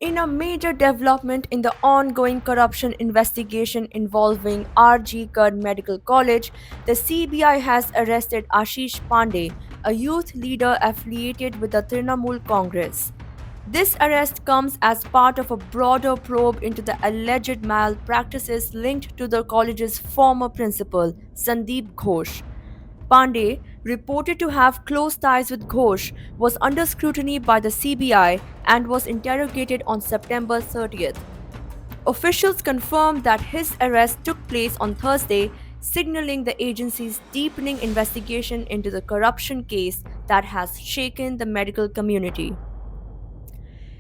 In a major development in the ongoing corruption investigation involving RG Kar Medical College, the CBI has arrested Ashish Pandey, a youth leader affiliated with the Trinamool Congress. This arrest comes as part of a broader probe into the alleged malpractices linked to the college's former principal, Sandip Ghosh. Pandey, reported to have close ties with Ghosh, was under scrutiny by the CBI and was interrogated on September 30th. Officials confirmed that his arrest took place on Thursday, signaling the agency's deepening investigation into the corruption case that has shaken the medical community.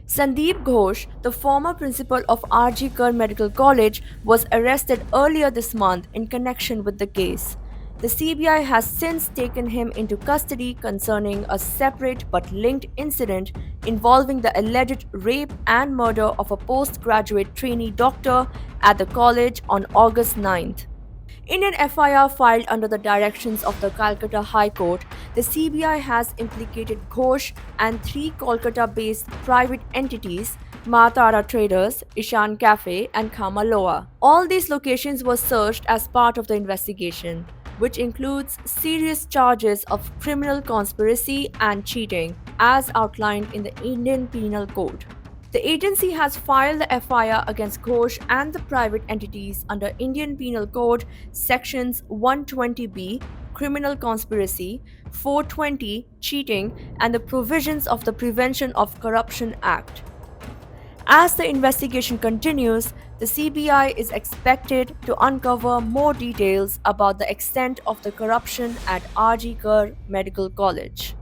Sandip Ghosh, the former principal of RG Kar Medical College, was arrested earlier this month in connection with the case. The CBI has since taken him into custody concerning a separate but linked incident involving the alleged rape and murder of a postgraduate trainee doctor at the college on August 9th. In an FIR filed under the directions of the Calcutta High Court, the CBI has implicated Ghosh and three Kolkata-based private entities, Matara Traders, Ishan Cafe, and Kamaloa. All these locations were searched as part of the investigation, which includes serious charges of criminal conspiracy and cheating, as outlined in the Indian Penal Code. The agency has filed the FIR against Ghosh and the private entities under Indian Penal Code sections 120B, criminal conspiracy, 420, cheating, and the provisions of the Prevention of Corruption Act. As the investigation continues, the CBI is expected to uncover more details about the extent of the corruption at RG Kar Medical College.